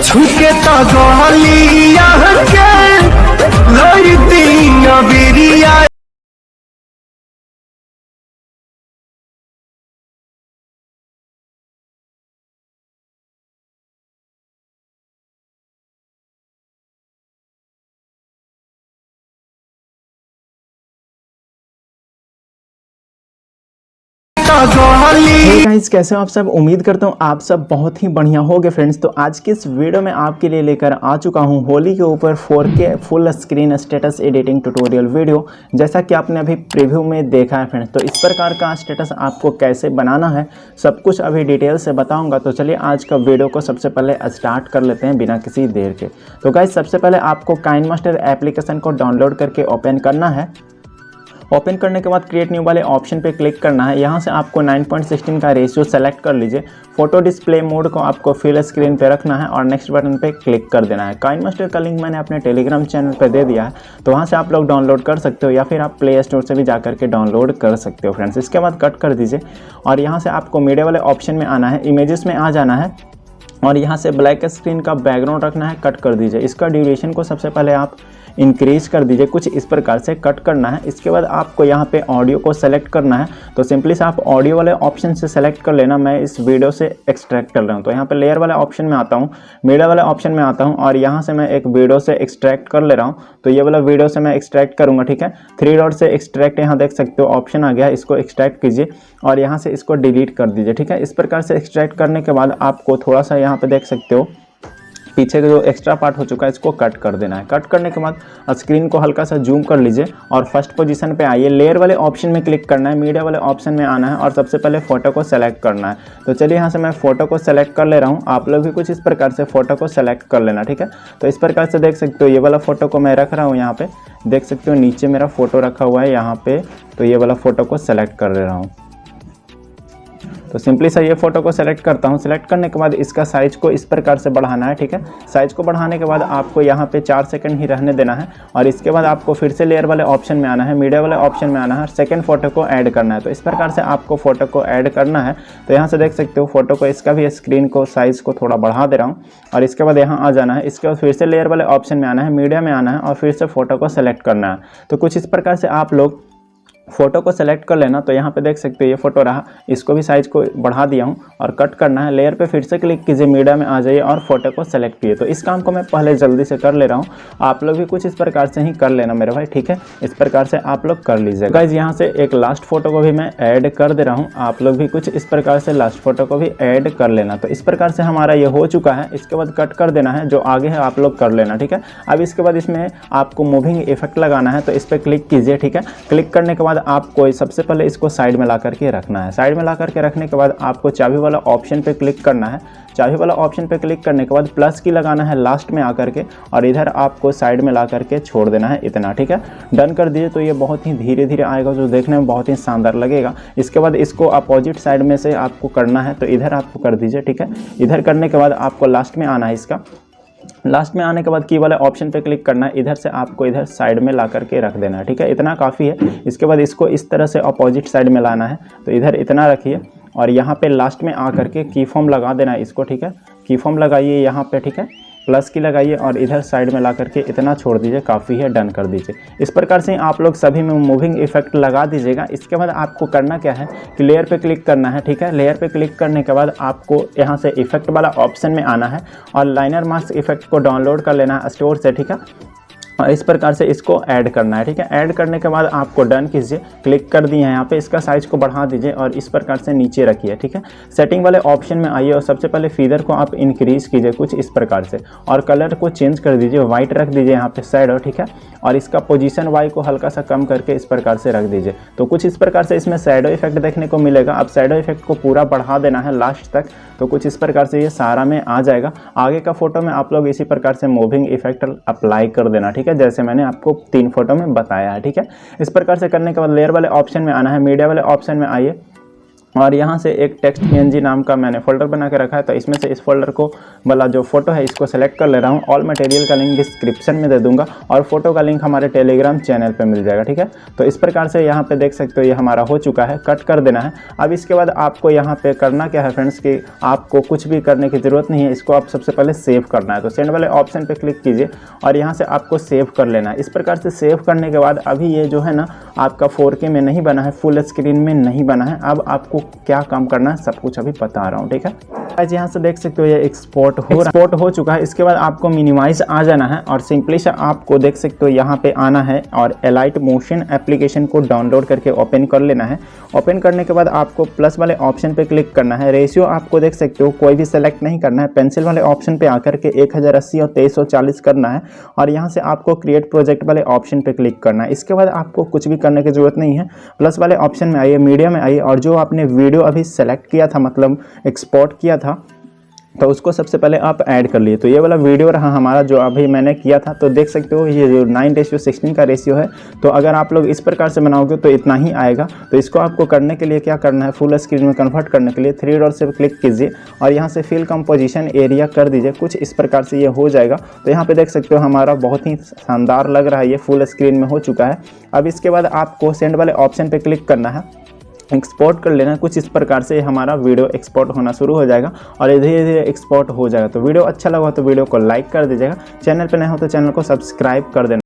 छुके तो गलिया के लड़ती बिरिया। हे गाइस, कैसे हो आप सब। उम्मीद करता हूँ आप सब बहुत ही बढ़िया होगे फ्रेंड्स। तो आज के इस वीडियो में आपके लिए लेकर आ चुका हूँ होली के ऊपर 4K full screen status editing tutorial video. जैसा कि आपने अभी प्रीव्यू में देखा है फ्रेंड्स, तो इस प्रकार का स्टेटस आपको कैसे बनाना है सब कुछ अभी डिटेल से बताऊँगा। तो चलिए आज का वीडियो को सबसे पहले स्टार्ट कर लेते हैं बिना किसी देर के। तो गाइस, सबसे पहले आपको काइनमास्टर एप्लीकेशन को डाउनलोड करके ओपन करना है। ओपन करने के बाद क्रिएट न्यू वाले ऑप्शन पे क्लिक करना है। यहाँ से आपको 9:16 का रेशियो सेलेक्ट कर लीजिए। फोटो डिस्प्ले मोड को आपको फिल स्क्रीन पे रखना है और नेक्स्ट बटन पे क्लिक कर देना है। काइनमास्टर का लिंक मैंने अपने टेलीग्राम चैनल पे दे दिया है, तो वहाँ से आप लोग डाउनलोड कर सकते हो या फिर आप प्ले स्टोर से भी जा करके डाउनलोड कर सकते हो फ्रेंड्स। इसके बाद कट कर दीजिए और यहाँ से आपको मीडिया वाले ऑप्शन में आना है, इमेजेस में आ जाना है और यहाँ से ब्लैक स्क्रीन का बैकग्राउंड रखना है, कट कर दीजिए। इसका ड्यूरेशन को सबसे पहले आप इंक्रीज कर दीजिए, कुछ इस प्रकार से कट करना है। इसके बाद आपको यहाँ पे ऑडियो को सेलेक्ट करना है, तो सिंपली से आप ऑडियो वाले ऑप्शन से सेलेक्ट कर लेना। मैं इस वीडियो से एक्सट्रैक्ट कर रहा हूँ, तो यहाँ पे लेयर वाले ऑप्शन में आता हूँ, मीडिया वाले ऑप्शन में आता हूँ और यहाँ से मैं एक वीडियो से एक्सट्रैक्ट कर ले रहा हूँ। तो ये वाला वीडियो से मैं एक्सट्रैक्ट करूँगा, ठीक है। 3 डॉट से एक्सट्रैक्ट यहाँ देख सकते हो ऑप्शन आ गया, इसको एक्सट्रैक्ट कीजिए और यहाँ से इसको डिलीट कर दीजिए, ठीक है। इस प्रकार से एक्सट्रैक्ट करने के बाद आपको थोड़ा सा यहाँ पे देख सकते हो पीछे का जो एक्स्ट्रा पार्ट हो चुका है इसको कट कर देना है। कट करने के बाद स्क्रीन को हल्का सा जूम कर लीजिए और फर्स्ट पोजीशन पे आइए। लेयर वाले ऑप्शन में क्लिक करना है, मीडिया वाले ऑप्शन में आना है और सबसे पहले फोटो को सेलेक्ट करना है। तो चलिए यहाँ से मैं फोटो को सेलेक्ट कर ले रहा हूँ। आप लोग भी कुछ इस प्रकार से फोटो को सेलेक्ट कर लेना, ठीक है। तो इस प्रकार से देख सकते हो ये वाला फोटो को मैं रख रहा हूँ, यहाँ पे देख सकते हो नीचे मेरा फोटो रखा हुआ है यहाँ पे। तो ये वाला फोटो को सेलेक्ट कर ले रहा हूँ। तो सिंपली सा ये फोटो को सेलेक्ट करता हूँ। सेलेक्ट करने के बाद इसका साइज को इस प्रकार से बढ़ाना है, ठीक है। साइज को बढ़ाने के बाद आपको यहाँ पे 4 सेकंड ही रहने देना है और इसके बाद आपको फिर से लेयर वाले ऑप्शन में आना है, मीडिया वाले ऑप्शन में आना है और सेकंड फोटो को ऐड करना है। तो इस प्रकार से आपको फोटो को ऐड करना है। तो यहाँ से देख सकते हो फोटो को, इसका भी स्क्रीन को साइज को थोड़ा बढ़ा दे रहा हूँ और इसके बाद यहाँ आ जाना है। इसके बाद फिर से लेयर वाले ऑप्शन में आना है, मीडिया में आना है और फिर से फोटो को सेलेक्ट करना है। तो कुछ इस प्रकार से आप लोग फोटो को सेलेक्ट कर लेना। तो यहाँ पे देख सकते हो ये फोटो रहा, इसको भी साइज को बढ़ा दिया हूँ और कट करना है। लेयर पे फिर से क्लिक कीजिए, मीडिया में आ जाइए और फोटो को सेलेक्ट कीजिए। तो इस काम को मैं पहले जल्दी से कर ले रहा हूँ, आप लोग भी कुछ इस प्रकार से ही कर लेना मेरे भाई, ठीक है। इस प्रकार से आप लोग कर लीजिए। गाइस, यहाँ से एक लास्ट फोटो को भी मैं ऐड कर दे रहा हूँ, आप लोग भी कुछ इस प्रकार से लास्ट फोटो को भी ऐड कर लेना। तो इस प्रकार से हमारा ये हो चुका है। इसके बाद कट कर देना है, जो आगे है आप लोग कर लेना, ठीक है। अब इसके बाद इसमें आपको मूविंग इफेक्ट लगाना है, तो इस पर क्लिक कीजिए, ठीक है। क्लिक करने के बाद आपको सबसे पहले इसको साइड में ला करके रखना है। साइड में ला करके रखने के बाद आपको चाबी वाला ऑप्शन पे क्लिक करना है। चाबी वाला ऑप्शन पे क्लिक करने के बाद प्लस की लगाना है लास्ट में आकर के और इधर आपको साइड में ला करके छोड़ देना है, इतना, ठीक है। डन कर दीजिए। तो ये बहुत ही धीरे धीरे आएगा, जो देखने में बहुत ही शानदार लगेगा। इसके बाद इसको अपोजिट साइड में से आपको करना है, तो इधर आपको कर दीजिए, ठीक है। इधर करने के बाद आपको लास्ट में आना है। इसका लास्ट में आने के बाद की वाले ऑप्शन पे क्लिक करना है, इधर से आपको इधर साइड में ला करके रख देना है, ठीक है। इतना काफ़ी है। इसके बाद इसको इस तरह से अपोजिट साइड में लाना है, तो इधर इतना रखिए और यहाँ पे लास्ट में आ करके की फॉर्म लगा देना है इसको, ठीक है। की फॉर्म लगाइए यहाँ पे, ठीक है। प्लस की लगाइए और इधर साइड में ला करके इतना छोड़ दीजिए, काफ़ी है। डन कर दीजिए। इस प्रकार से आप लोग सभी में मूविंग इफेक्ट लगा दीजिएगा। इसके बाद आपको करना क्या है कि लेयर पे क्लिक करना है, ठीक है। लेयर पे क्लिक करने के बाद आपको यहाँ से इफेक्ट वाला ऑप्शन में आना है और लाइनर मास्क इफेक्ट को डाउनलोड कर लेना है स्टोर से, ठीक है। और इस प्रकार से इसको ऐड करना है, ठीक है। ऐड करने के बाद आपको डन कीजिए, क्लिक कर दिए हैं यहाँ पे। इसका साइज को बढ़ा दीजिए और इस प्रकार से नीचे रखिए, ठीक है। सेटिंग वाले ऑप्शन में आइए और सबसे पहले फीदर को आप इंक्रीज कीजिए कुछ इस प्रकार से और कलर को चेंज कर दीजिए, वाइट रख दीजिए यहाँ पे शैडो, ठीक है। और इसका पोजीशन वाई को हल्का सा कम करके इस प्रकार से रख दीजिए। तो कुछ इस प्रकार से इसमें शैडो इफेक्ट देखने को मिलेगा। अब शैडो इफेक्ट को पूरा बढ़ा देना है लास्ट तक, तो कुछ इस प्रकार से ये सारा में आ जाएगा। आगे का फोटो में आप लोग इसी प्रकार से मूविंग इफेक्ट अप्लाई कर देना, ठीक है, जैसे मैंने आपको 3 फोटो में बताया है, ठीक है। इस प्रकार से करने के बाद लेयर वाले ऑप्शन में आना है, मीडिया वाले ऑप्शन में आइए और यहाँ से एक टेक्स्ट PNG नाम का मैंने फोल्डर बना के रखा है, तो इसमें से इस फोल्डर को वाला जो फोटो है इसको सेलेक्ट कर ले रहा हूँ। ऑल मटेरियल का लिंक डिस्क्रिप्शन में दे दूंगा और फोटो का लिंक हमारे टेलीग्राम चैनल पे मिल जाएगा, ठीक है। तो इस प्रकार से यहाँ पे देख सकते हो ये हमारा हो चुका है, कट कर देना है। अब इसके बाद आपको यहाँ पे करना क्या है फ्रेंड्स कि आपको कुछ भी करने की ज़रूरत नहीं है, इसको आप सबसे पहले सेव करना है। तो सेंड वाले ऑप्शन पर क्लिक कीजिए और यहाँ से आपको सेव कर लेना है। इस प्रकार से सेव करने के बाद अभी ये जो है ना आपका 4K में नहीं बना है, फुल स्क्रीन में नहीं बना है। अब आपको क्या काम करना है सब कुछ अभी बता रहा हूँ, ठीक है। आज यहाँ से देख सकते हो ये एक्सपोर्ट हो चुका है। इसके बाद आपको मिनिमाइज आ जाना है और सिंपली से आपको देख सकते हो यहाँ पे आना है और एलाइट मोशन एप्लीकेशन को डाउनलोड करके ओपन कर लेना है। ओपन करने के बाद आपको प्लस वाले ऑप्शन पे क्लिक करना है। रेशियो आपको देख सकते हो कोई भी सेलेक्ट नहीं करना है, पेंसिल वाले ऑप्शन पे आकर के 1080 और 2340 करना है और यहाँ से आपको क्रिएट प्रोजेक्ट वाले ऑप्शन पे क्लिक करना है। इसके बाद आपको कुछ भी करने की जरूरत नहीं है, प्लस वाले ऑप्शन में आइए, मीडिया में आइए और जो आपने वीडियो अभी सेलेक्ट किया था मतलब एक्सपोर्ट किया था तो उसको सबसे पहले आप ऐड कर लिए। तो ये वाला वीडियो रहा हमारा जो अभी मैंने किया था। तो देख सकते हो ये जो 9:16 का रेशियो है। तो अगर आप लोग इस प्रकार से बनाओगे तो इतना ही आएगा। तो इसको आपको करने के लिए क्या करना है, फुल स्क्रीन में कन्वर्ट करने के लिए 3 डॉट से क्लिक कीजिए और यहाँ से फिल कंपोजिशन एरिया कर दीजिए। कुछ इस प्रकार से ये हो जाएगा। तो यहाँ पे देख सकते हो हमारा बहुत ही शानदार लग रहा है, ये फुल स्क्रीन में हो चुका है। अब इसके बाद आपको सेंड वाले ऑप्शन पर क्लिक करना है, एक्सपोर्ट कर लेना। कुछ इस प्रकार से हमारा वीडियो एक्सपोर्ट होना शुरू हो जाएगा और धीरे धीरे एक्सपोर्ट हो जाएगा। तो वीडियो अच्छा लगा तो वीडियो को लाइक कर दीजिएगा, चैनल पे नए हो तो चैनल को सब्सक्राइब कर देना।